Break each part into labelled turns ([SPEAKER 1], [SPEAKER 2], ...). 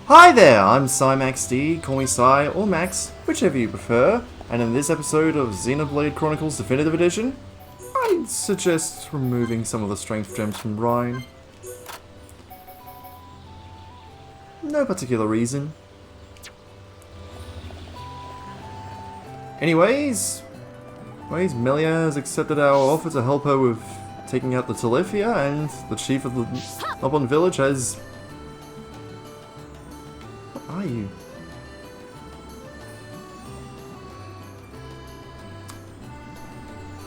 [SPEAKER 1] Hi there, I'm CyMaxD, call me Cy or Max, whichever you prefer, and in this episode of Xenoblade Chronicles Definitive Edition, I'd suggest removing some of the strength gems from Rhine. No particular reason. Anyways, Melia has accepted our offer to help her with taking out the Telethia, and the chief of the nopon village has... What are you?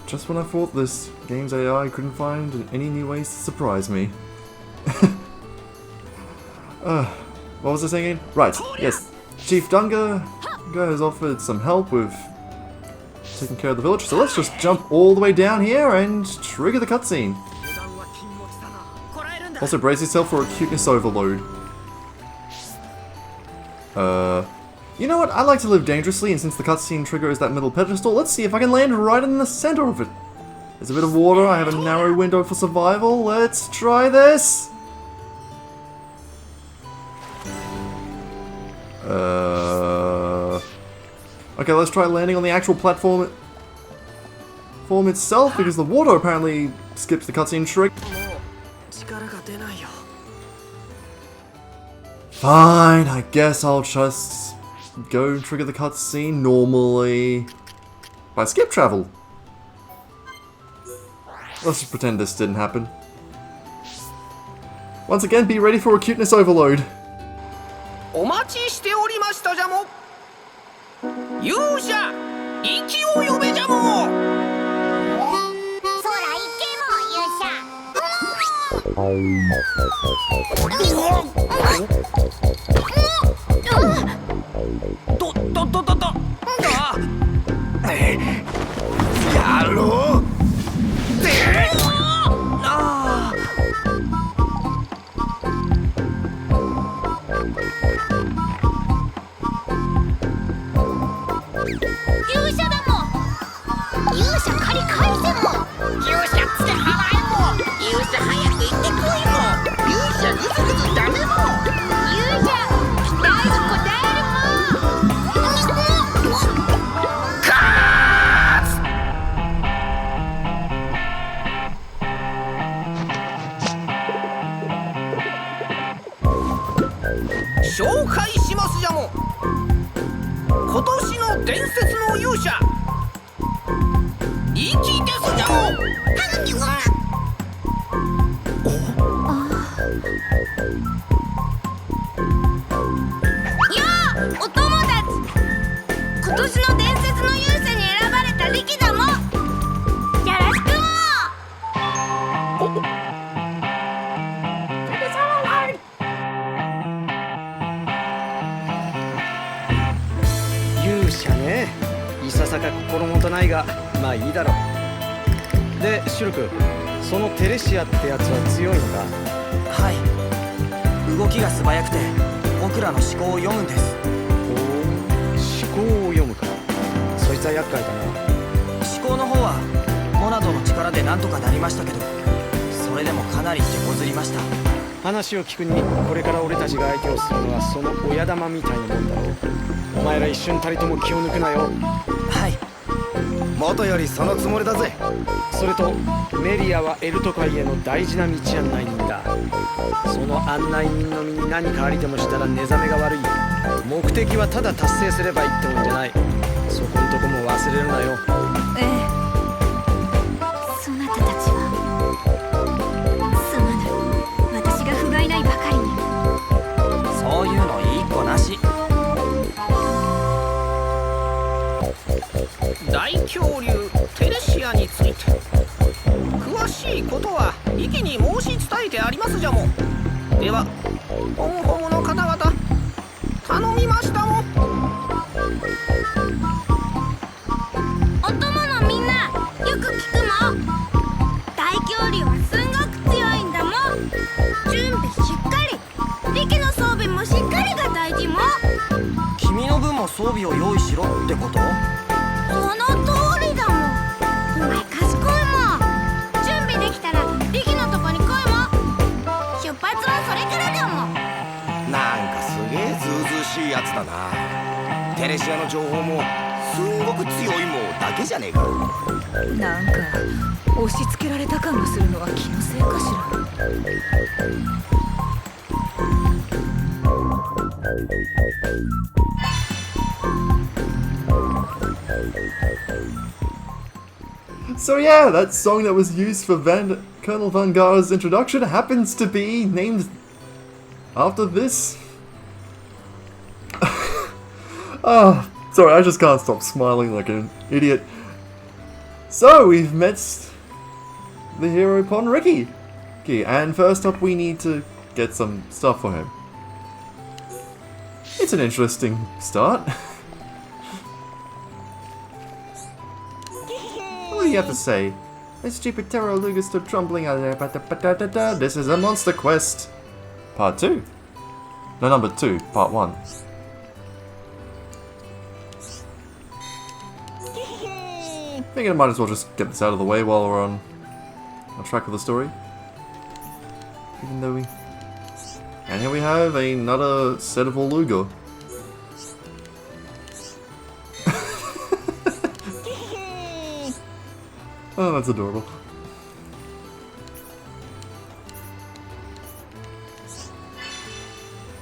[SPEAKER 1] Just when I thought this game's AI couldn't find any new ways to surprise me. What was I saying again? Right, yes. Chief Dunga has offered some help with taking care of the village, so let's just jump all the way down here and trigger the cutscene. Also brace yourself for a cuteness overload. You know what? I like to live dangerously, and since the cutscene trigger is that middle pedestal, let's see if I can land right in the center of it. There's a bit of water, I have a narrow window for survival, let's try this! Okay, let's try landing on the actual platform itself, because the water apparently skips the cutscene trick. Fine, I guess I'll just go and trigger the cutscene normally by skip travel. Let's just pretend this didn't happen. Once again, be ready for a cuteness overload.
[SPEAKER 2] まあいいだろう。で、シュルク、そのテレシアってやつは強いのか？
[SPEAKER 3] はい。動きが素早くて、僕らの思考を読むんです。
[SPEAKER 2] 思考を読むか。そいつは厄介だな。
[SPEAKER 3] 思考の方はモナドの力でなんとかなりましたけど、それでもかなり手こずりました。
[SPEAKER 2] 話を聞くに、これから俺たちが相手をするのはその親玉みたいなもんだろう。お前ら一瞬たりとも気を抜くなよ。
[SPEAKER 3] はい。元よりそのつもりだぜ。
[SPEAKER 2] それとメリアはエルト界への大事な道案内人だ。その案内人の身に何かありでもしたら寝覚めが悪い。目的はただ達成すればいいってもんじゃない。そこんとこも忘れるなよ。
[SPEAKER 4] ええ、そなたたちはすまぬ。私が不甲斐ないばかりに。
[SPEAKER 3] そういうのいい子なし。大恐竜テレシアについて詳しいことは意気に申し伝えてありますじゃも。ではホムホムの方々頼みましたも。
[SPEAKER 4] お供のみんなよく聞くも。大恐竜はすんごく強いんだも。準備しっかり。力の装備もしっかりが大事も。
[SPEAKER 3] 君の分も装備を用意しろってこと？
[SPEAKER 4] その通りだもん。お前賢いもん。準備できたら力のとこに来いも。出発はそれからだもん。
[SPEAKER 3] なんかすげえ
[SPEAKER 5] からな。テレシアの情報もすんごく強いもだけじゃねえか。
[SPEAKER 6] なんか押し付けられた感がするのは気のせいかしら。
[SPEAKER 1] So yeah, that song that was used for Colonel Vangar's introduction happens to be named after this. Sorry, I just can't stop smiling like an idiot. So, we've met the Heropon Ricky. Okay, and first up we need to get some stuff for him. It's an interesting start. What do you have to say? This stupid Terror Luga stood trembling out there. This is a monster quest. Part 2. No, number 2, part 1. Thinking I might as well just get this out of the way while we're on track of the story. Even though we... And here we have another set of Oluga. Oh, that's adorable.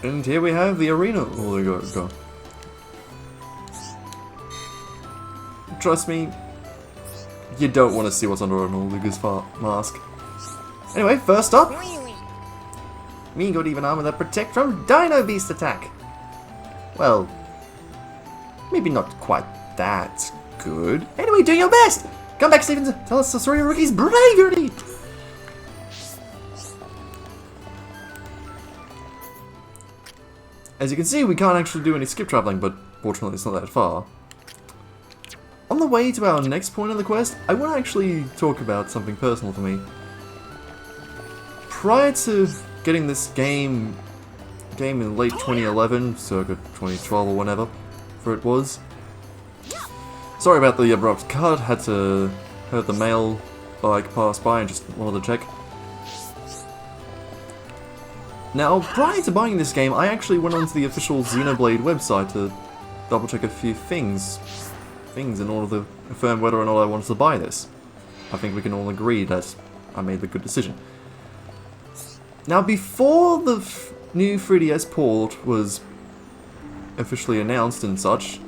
[SPEAKER 1] And here we have the arena Oluga. Trust me, you don't want to see what's under an Oluga's mask. Anyway, first up, me got even armor that protect from Dino Beast attack. Well, maybe not quite that good. Anyway, do your best! Come back, Steven, tell us the story of Ricky's bravery! As you can see, we can't actually do any skip traveling, but fortunately it's not that far. On the way to our next point in the quest, I want to actually talk about something personal to me. Prior to getting this game in late 2011, circa 2012 or whenever, for it was. Sorry about the abrupt cut, heard the mail bike pass by and just wanted to check. Now, prior to buying this game, I actually went onto the official Xenoblade website to double check a few things in order to affirm whether or not I wanted to buy this. I think we can all agree that I made the good decision. Now, before the new 3DS port was officially announced and such,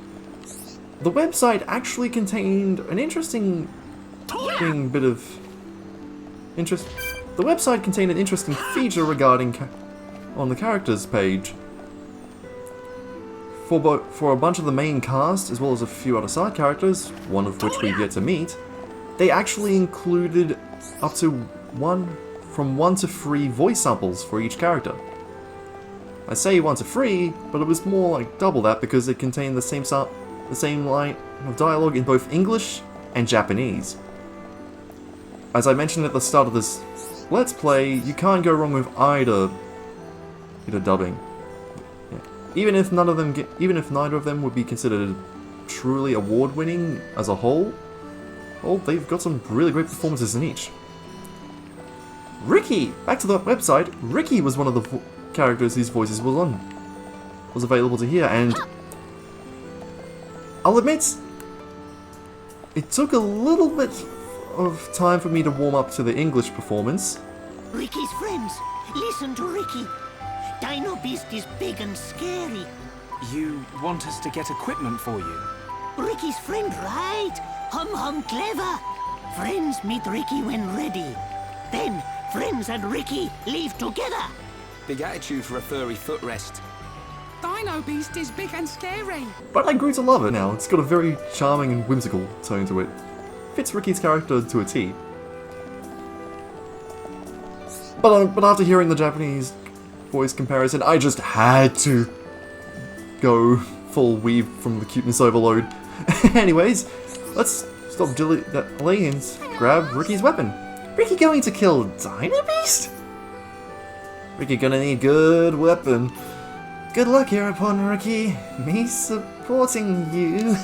[SPEAKER 1] the website actually contained an interesting bit of interest. The website contained an interesting feature regarding on the characters page. For a bunch of the main cast, as well as a few other side characters, one of which we've yet to meet, they actually included up to from 1 to 3 voice samples for each character. I say 1 to 3, but it was more like double that because it contained the same line of dialogue in both English and Japanese. As I mentioned at the start of this Let's Play, you can't go wrong with either dubbing. Yeah. Even if neither of them would be considered truly award-winning as a whole, they've got some really great performances in each. Ricky! Back to the website, Ricky was one of the characters whose voices was available to hear, and I'll admit, it took a little bit of time for me to warm up to the English performance.
[SPEAKER 7] Ricky's friends, listen to Ricky. Dino Beast is big and scary.
[SPEAKER 8] You want us to get equipment for you?
[SPEAKER 7] Ricky's friend, right? Hum clever. Friends meet Ricky when ready. Then, friends and Ricky leave together.
[SPEAKER 5] Big attitude for a furry footrest.
[SPEAKER 9] Dino Beast is big and scary.
[SPEAKER 1] But I grew to love it now. It's got a very charming and whimsical tone to it. Fits Ricky's character to a T. But after hearing the Japanese voice comparison, I just had to go full weave from the cuteness overload. Anyways, let's stop delay and grab Ricky's weapon. Ricky going to kill Dino Beast? Ricky gonna need good weapon. Good luck, Heropon Ricky. Me supporting you.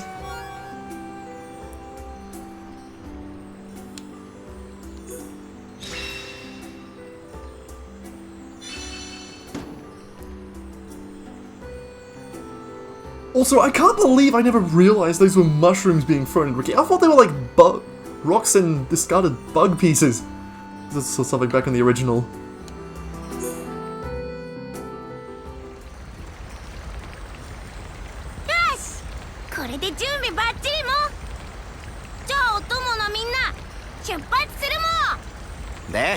[SPEAKER 1] Also, I can't believe I never realized those were mushrooms being thrown at Ricky. I thought they were like rocks and discarded bug pieces. This is something back in the original.
[SPEAKER 4] Yes! これで準備バッチリも。じゃあお供のみんな出発するもん。
[SPEAKER 5] で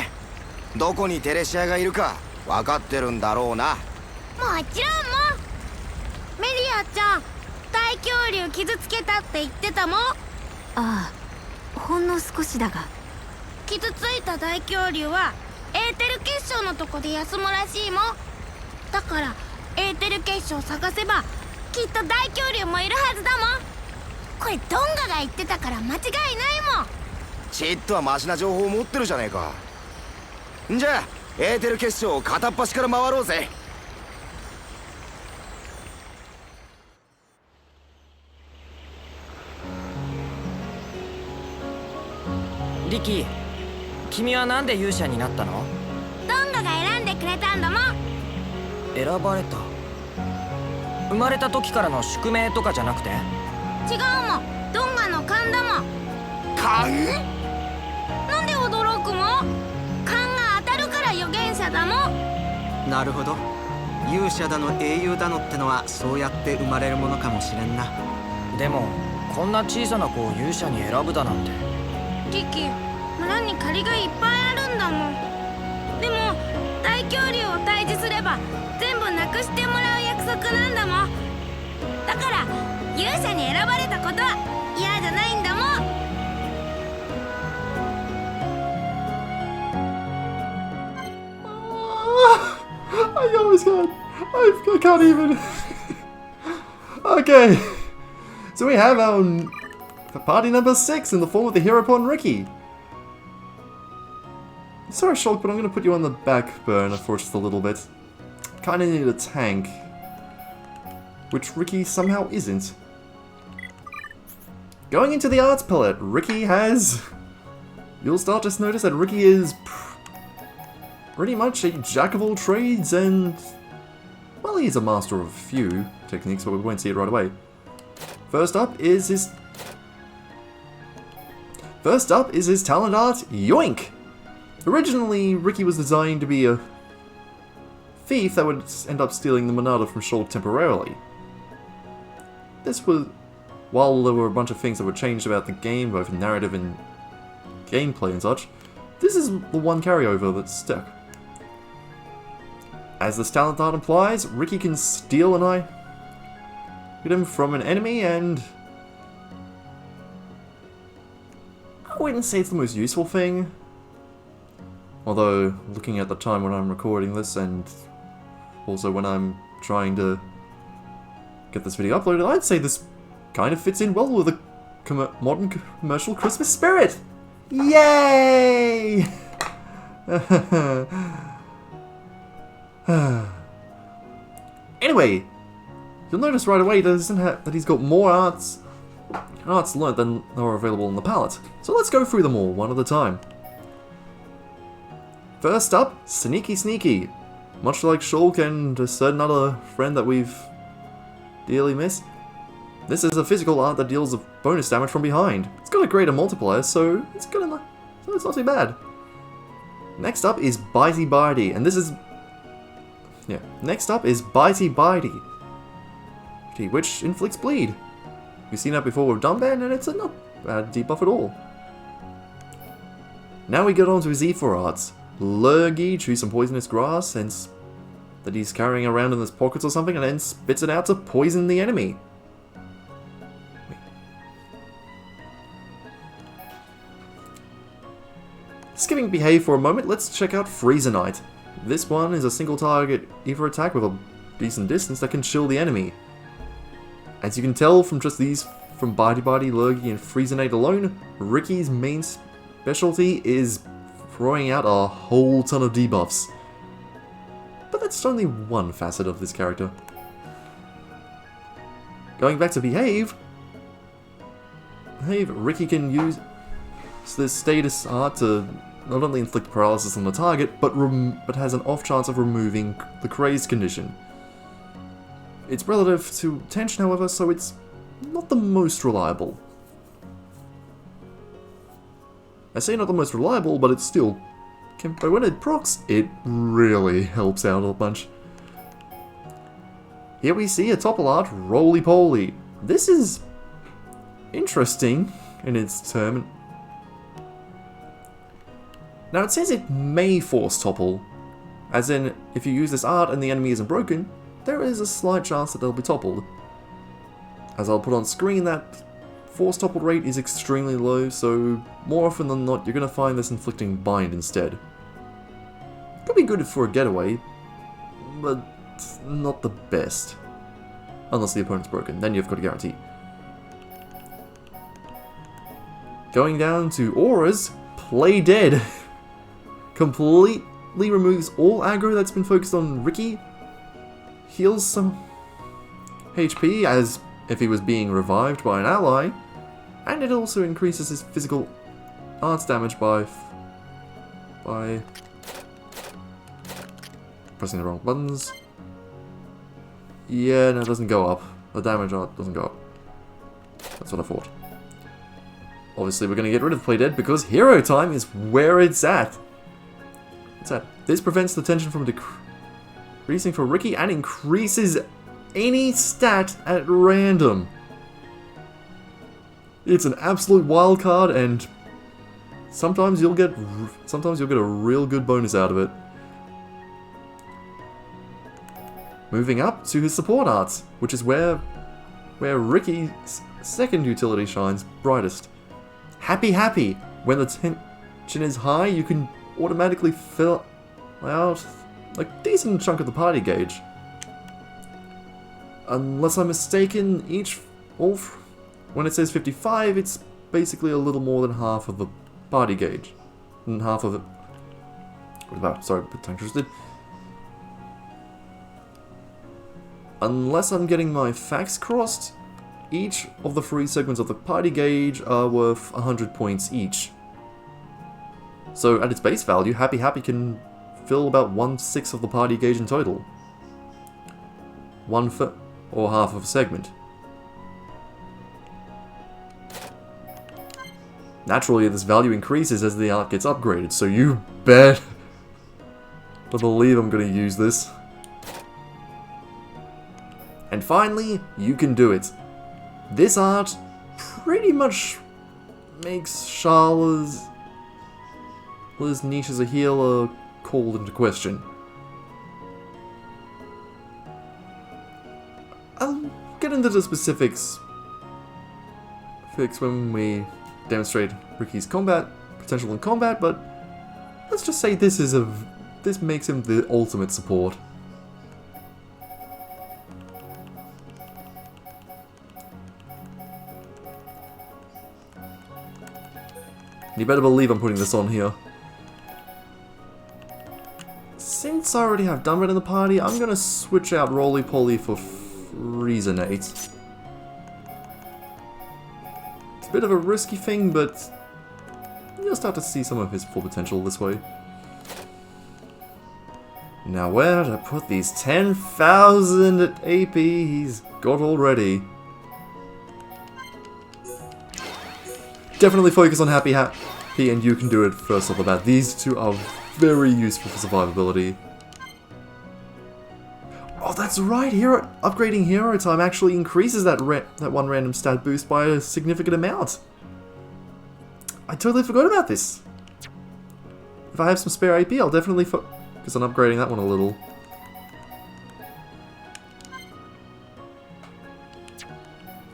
[SPEAKER 5] どこにテレシアがいるか分かってるんだろうな。
[SPEAKER 4] もちろんも。メリアちゃん、大恐竜傷つけたって言ってたもん。
[SPEAKER 6] ああ、ほんの少しだが。
[SPEAKER 4] 傷ついた大恐竜はエーテル結晶のとこで休むらしいもん。だからエーテル結晶を探せばきっと大恐竜もいるはずだもん。これドンガが言ってたから間違いないもん。
[SPEAKER 5] ちっとはマシな情報を持ってるじゃねえか。んじゃあエーテル結晶を片っ端から回ろうぜ。
[SPEAKER 2] リキ、君はなんで勇者になったの？
[SPEAKER 4] ドンガが選んでくれたんだもん。
[SPEAKER 2] 選ばれた。生まれた時からの宿命とかじゃなくて？
[SPEAKER 4] 違うもん、ドンガの勘だもん。
[SPEAKER 5] 勘？
[SPEAKER 4] なんで驚くもん？勘が当たるから預言者だもん。
[SPEAKER 10] なるほど。勇者だの英雄だのってのはそうやって生まれるものかもしれんな。
[SPEAKER 2] でもこんな小さな子を勇者に選ぶだなんて。
[SPEAKER 4] リキ、村に借りがいっぱいあるんだもん。でも大恐竜を退治すれば全部なくしてもらう約束なんだもん。だから勇者に選ばれたことは嫌じゃないんだもん。
[SPEAKER 1] I always got. I can't even. Okay. So we have our party number 6 in the form of the Heropon Ricky. Sorry, Shulk, but I'm going to put you on the back burner for just a little bit. Kinda need a tank. Which Ricky somehow isn't. Going into the arts palette, Ricky has... You'll start to notice that Ricky is pretty much a jack of all trades and... Well, he's a master of a few techniques, but we won't see it right away. First up is his talent art, Yoink! Originally, Ricky was designed to be a thief that would end up stealing the Monada from Shulk temporarily. This was... While there were a bunch of things that were changed about the game, both in narrative and gameplay and such, this is the one carryover that's stuck. As this talent art implies, Ricky can steal an item from an enemy and... I wouldn't say it's the most useful thing. Although, looking at the time when I'm recording this and also when I'm trying to get this video uploaded, I'd say this kind of fits in well with the modern commercial Christmas spirit! Yay! Anyway, you'll notice right away that he's got more arts learnt than are available on the palette. So let's go through them all, one at a time. First up, Sneaky Sneaky. Much like Shulk and a certain other friend that we've dearly missed, this is a physical art that deals with bonus damage from behind. It's got a greater multiplier, so it's not too bad. Next up is Bitey Bitey, and this is... Yeah, next up is Bitey Bitey, which inflicts bleed. We've seen that before with Dumban, and it's a not bad debuff at all. Now we get on to his E4 arts. Lurgy chews some poisonous grass and that he's carrying around in his pockets or something, and then spits it out to poison the enemy. Skipping Behave for a moment, let's check out Freezernight. This one is a single target Ether attack with a decent distance that can chill the enemy. As you can tell from just these, from Bitey Bitey, Lurgy and Freezernight alone, Ricky's main specialty is throwing out a whole ton of debuffs. But that's only one facet of this character. Going back to Behave, Ricky can use this status art to not only inflict paralysis on the target, but has an off chance of removing the crazed condition. It's relative to tension, however, so it's not the most reliable. I say not the most reliable, but it's still... But when it procs, it really helps out a bunch. Here we see a topple art, roly-poly. This is interesting in its term. Now it says it may force topple, as in, if you use this art and the enemy isn't broken, there is a slight chance that they'll be toppled. As I'll put on screen, that force topple rate is extremely low, so more often than not you're going to find this inflicting bind instead. Could be good for a getaway, but not the best. Unless the opponent's broken, then you've got a guarantee. Going down to auras, Play Dead. Completely removes all aggro that's been focused on Ricky. Heals some HP as if he was being revived by an ally. And it also increases his physical arts damage by pressing the wrong buttons. Yeah, no, it doesn't go up. The damage art doesn't go up. That's what I thought. Obviously, we're going to get rid of Play Dead because hero time is where it's at. This prevents the tension from decreasing for Ricky and increases any stat at random. It's an absolute wild card, and sometimes you'll get a real good bonus out of it. Moving up to his support arts, which is where Ricky's second utility shines brightest. Happy Happy. When the tension is high, you can automatically fill out a decent chunk of the party gauge. Unless I'm mistaken, when it says 55, it's basically a little more than half of the party gauge. And half of it... Sorry, a bit tongue twisted. Unless I'm getting my facts crossed, each of the 3 segments of the party gauge are worth 100 points each. So at its base value, Happy Happy can fill about 1/6 of the party gauge in total. 1/5 or half of a segment. Naturally, this value increases as the art gets upgraded, so you bet I believe I'm going to use this. And finally, you can do it. This art pretty much makes Charla's niche as a healer called into question. I'll get into the specifics when we demonstrate Ricky's combat potential in combat, but let's just say this makes him the ultimate support. You better believe I'm putting this on here. Since I already have Dunbat in the party, I'm gonna switch out Roly Poly for Resonate. It's a bit of a risky thing, but you'll start to see some of his full potential this way. Now where to put these 10,000 AP he's got already? Definitely focus on Happy Happy, and you can do it first off the bat. These two are very useful for survivability. Oh, that's right! Upgrading hero time actually increases that one random stat boost by a significant amount. I totally forgot about this. If I have some spare AP, I'll definitely focus on upgrading that one a little.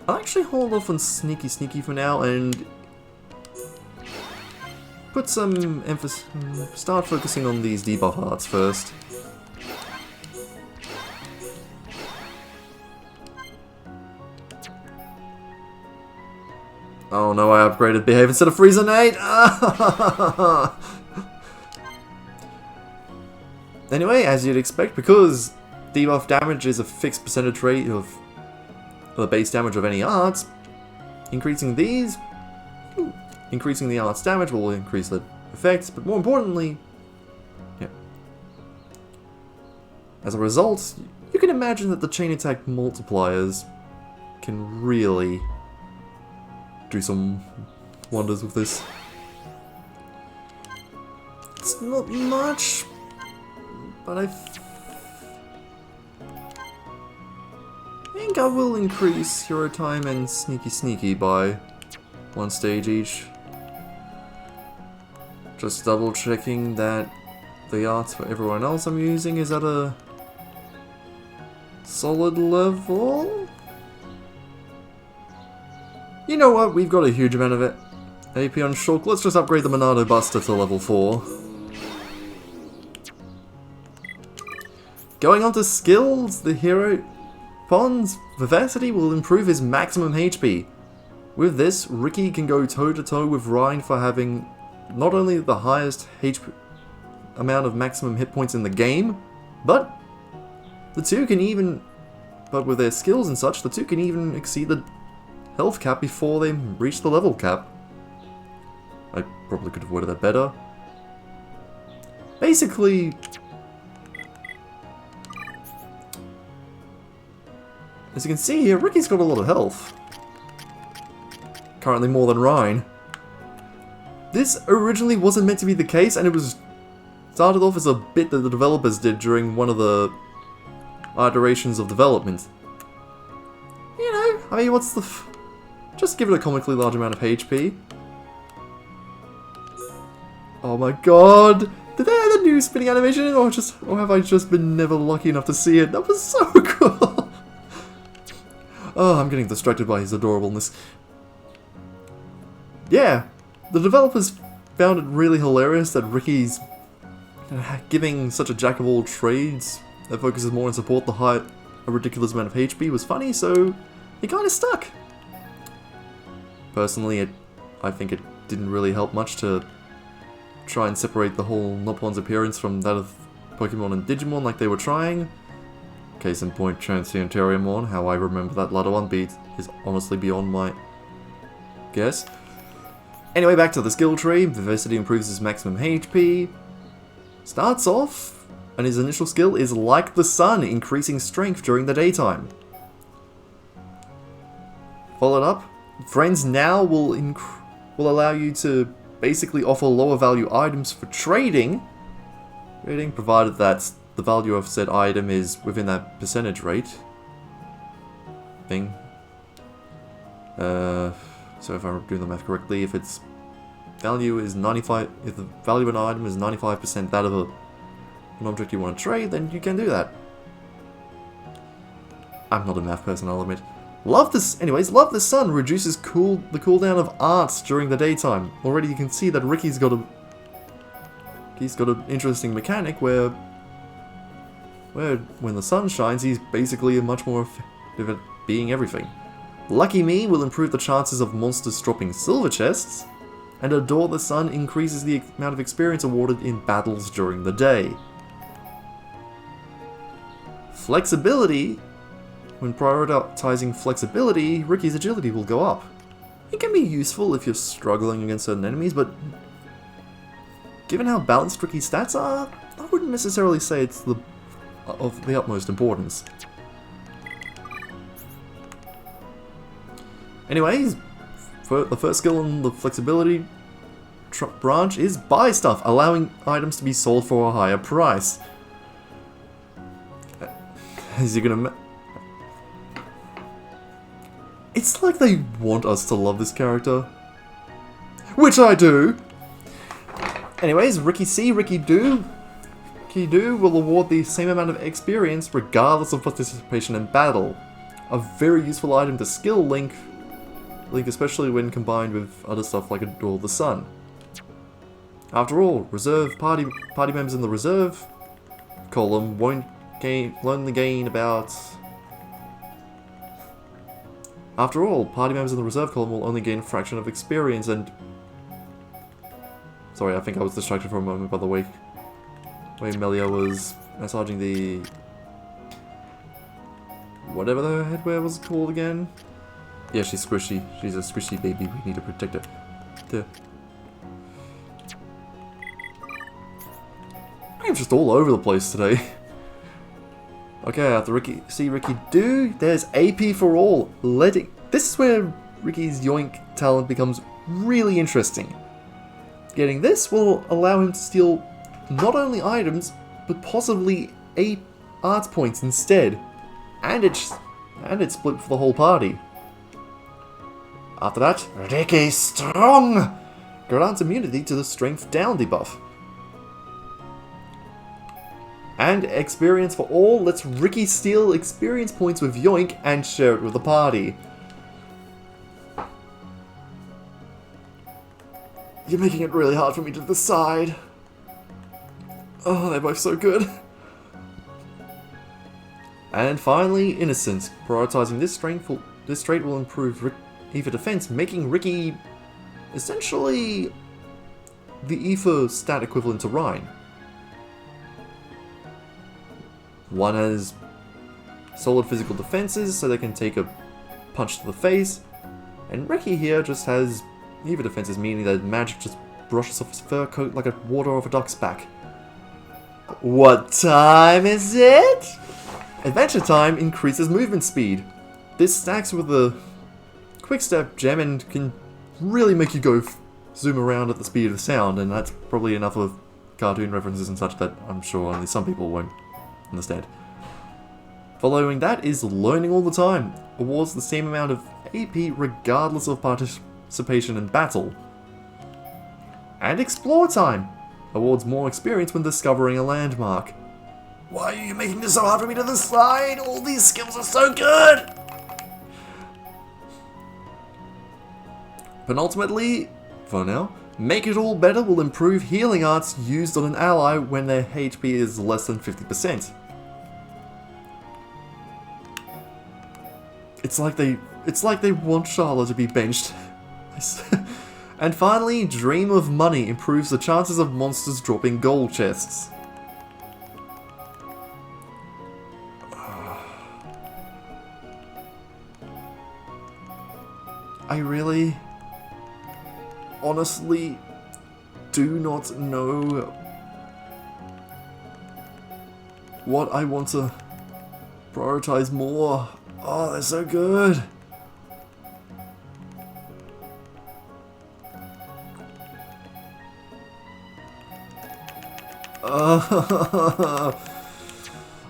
[SPEAKER 1] I'll actually hold off on Sneaky for now and put some emphasis, start focusing on these debuff arts first. Oh no, I upgraded Behave instead of Resonate! Anyway, as you'd expect, because debuff damage is a fixed percentage rate of the base damage of any arts, increasing the art's damage will increase the effects, but more importantly, as a result, you can imagine that the chain attack multipliers can really do some wonders with this. It's not much, but I think I will increase Hero Time and Sneaky Sneaky by 1 stage each. Just double checking that the art for everyone else I'm using is at a solid level. You know what, we've got a huge amount of it. AP on Shulk, let's just upgrade the Monado Buster to level 4. Going on to skills, the Heropon's Vivacity will improve his maximum HP. With this, Ricky can go toe to toe with Ryan for having not only the highest HP amount of maximum hit points in the game, but the two can even, but with their skills and such, the two can even exceed the health cap before they reach the level cap. I probably could have worded that better. Basically, as you can see here, Ricky's got a lot of health. Currently more than Ryan. This originally wasn't meant to be the case, and it was started off as a bit that the developers did during one of the iterations of development. You know, I mean, what's the just give it a comically large amount of HP. Oh my god! Did they have the new spinning animation in, or have I just been never lucky enough to see it? That was so cool! Oh, I'm getting distracted by his adorableness. Yeah, the developers found it really hilarious that Ricky's giving such a jack of all trades that focuses more on support a ridiculous amount of HP was funny, so it kind of stuck. Personally, I think it didn't really help much to try and separate the whole Nopon's appearance from that of Pokemon and Digimon like they were trying. Case in point, Transcenteriumon, how I remember that latter one beat is honestly beyond my guess. Anyway, back to the skill tree. Vivacity improves his maximum HP. Starts off, and his initial skill is Like the Sun, increasing strength during the daytime. Followed up, Friends Now will allow you to basically offer lower value items for trading, provided that the value of said item is within that percentage rate thing. So if I'm doing the math correctly, if its value is 95, if the value of an item is 95% that of an object you want to trade, then you can do that. I'm not a math person, I'll admit. Love the Sun reduces the cooldown of arts during the daytime. Already you can see that Ricky's got an interesting mechanic where when the sun shines, he's basically much more effective at being everything. Lucky Me will improve the chances of monsters dropping silver chests, and Adore the Sun increases the amount of experience awarded in battles during the day. Flexibility. When prioritizing flexibility, Ricky's agility will go up. It can be useful if you're struggling against certain enemies, but given how balanced Ricky's stats are, I wouldn't necessarily say it's of the utmost importance. Anyways, the first skill in the flexibility branch is Buy Stuff, allowing items to be sold for a higher price. Is he gonna... It's like they want us to love this character. Which I do! Anyways, Ricky C, Ricky Do will award the same amount of experience regardless of participation in battle. A very useful item to skill link especially when combined with other stuff like Adore the Sun. After all, reserve party members in the reserve column won't only gain about... After all, party members in the reserve column will only gain a fraction of experience and... Sorry, I think I was distracted for a moment by the way Melia was massaging the... whatever the headwear was called again. Yeah, she's squishy. She's a squishy baby. We need to protect her. There. I'm just all over the place today. Okay, after Ricky do, there's AP for all. This is where Ricky's yoink talent becomes really interesting. Getting this will allow him to steal not only items, but possibly 8 arts points instead. And it's split for the whole party. After that, Ricky Strong grants immunity to the Strength Down debuff. And experience for all lets Ricky steal experience points with Yoink and share it with the party. You're making it really hard for me to decide. Oh, they're both so good. And finally, Innocence. Prioritizing this trait will improve Ether defense, making Ricky essentially the Ether stat equivalent to Rhine. One has solid physical defenses, so they can take a punch to the face, and Ricky here just has Ether defenses, meaning that magic just brushes off his fur coat like a water off a duck's back. What time is it? Adventure time increases movement speed. This stacks with the quick step gem and can really make you go zoom around at the speed of sound, and that's probably enough of cartoon references and such that I'm sure only some people won't understand. Following that is Learning All the Time. Awards the same amount of AP regardless of participation in battle. And Explore Time. Awards more experience when discovering a landmark. Why are you making this so hard for me to decide? All these skills are so good! Penultimately, for now, Make It All Better will improve healing arts used on an ally when their HP is less than 50%. It's like they want Charlotte to be benched. And finally, Dream of Money improves the chances of monsters dropping gold chests. I really, honestly, do not know what I want to prioritize more. Oh, they're so good.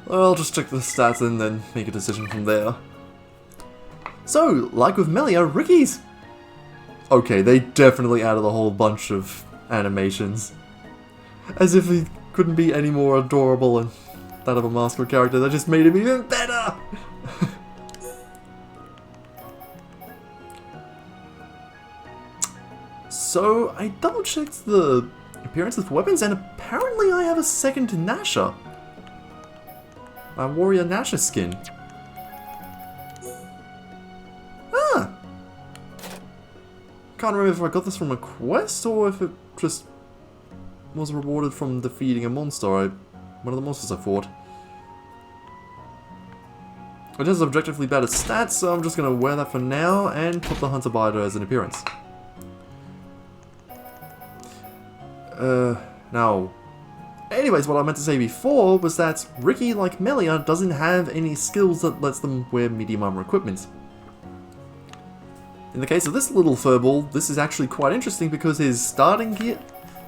[SPEAKER 1] I'll just check the stats and then make a decision from there. So, like with Melia, Ricky's... Okay, they definitely added a whole bunch of animations. As if he couldn't be any more adorable and that of a mascot character, that just made him even better! So, I double checked the appearances for weapons, and apparently I have a second Nasha. A Warrior Nasha skin. Can't remember if I got this from a quest or if it just was rewarded from defeating a monster. One of the monsters I fought. It has objectively better stats, so I'm just going to wear that for now and put the Hunter Biter as an appearance. Now. Anyways, what I meant to say before was that Ricky, like Melia, doesn't have any skills that lets them wear medium armor equipment. In the case of this little furball, this is actually quite interesting because his starting gear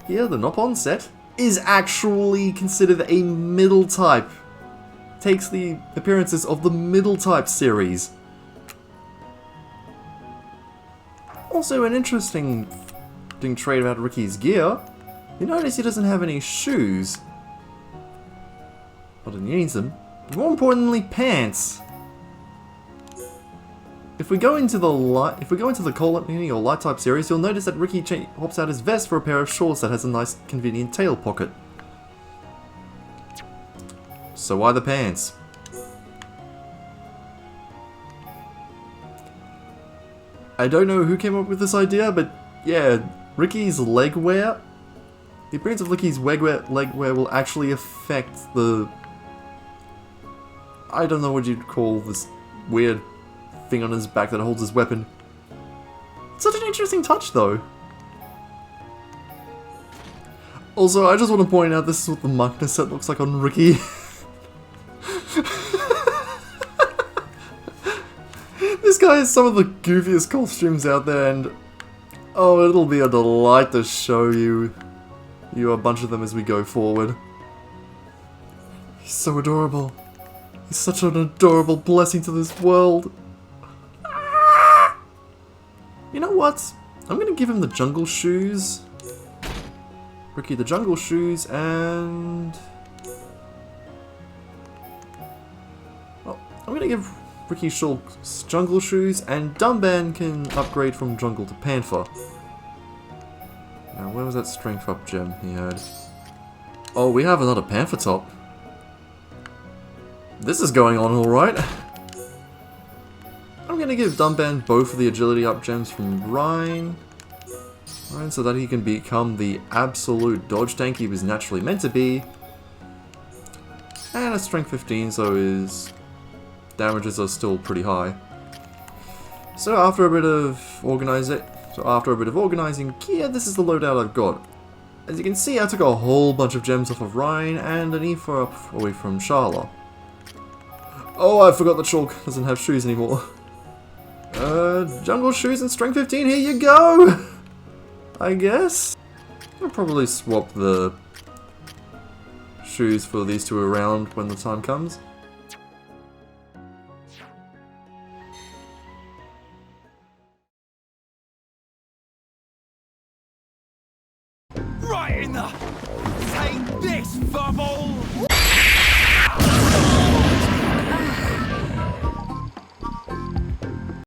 [SPEAKER 1] here, the Nopon set, is actually considered a middle type. Takes the appearances of the middle type series. Also, an interesting trait about Ricky's gear, you notice he doesn't have any shoes. Not that he needs them. More importantly, pants. If we go into the Colony or Light type series, you'll notice that Ricky hops out his vest for a pair of shorts that has a nice convenient tail pocket. So why the pants? I don't know who came up with this idea, but yeah, Ricky's leg wear. The appearance of Ricky's leg wear will actually affect the... I don't know what you'd call this weird thing on his back that holds his weapon. It's such an interesting touch, though. Also, I just want to point out this is what the Magna set looks like on Ricky. guys some of the goofiest costumes out there, and oh, it'll be a delight to show you a bunch of them as we go forward. He's so adorable. He's such an adorable blessing to this world. You know what? I'm gonna give him the jungle shoes. Ricky the jungle shoes, and well, I'm gonna give Ricky Shulk's jungle shoes, and Dumban can upgrade from jungle to panther. Now, where was that strength up gem he had? Oh, we have another panther top. This is going on alright. I'm gonna give Dumban both of the agility up gems from Rhine. Right, so that he can become the absolute dodge tank he was naturally meant to be. And a strength 15, so his damages are still pretty high. So after a bit of organizing gear, this is the loadout I've got. As you can see, I took a whole bunch of gems off of Rhine and an Aoife up away from Sharla. Oh, I forgot that Shulk doesn't have shoes anymore. Jungle shoes and strength 15, here you go! I guess? I'll probably swap the shoes for these two around when the time comes.
[SPEAKER 5] Right in the... Take this, Fumble!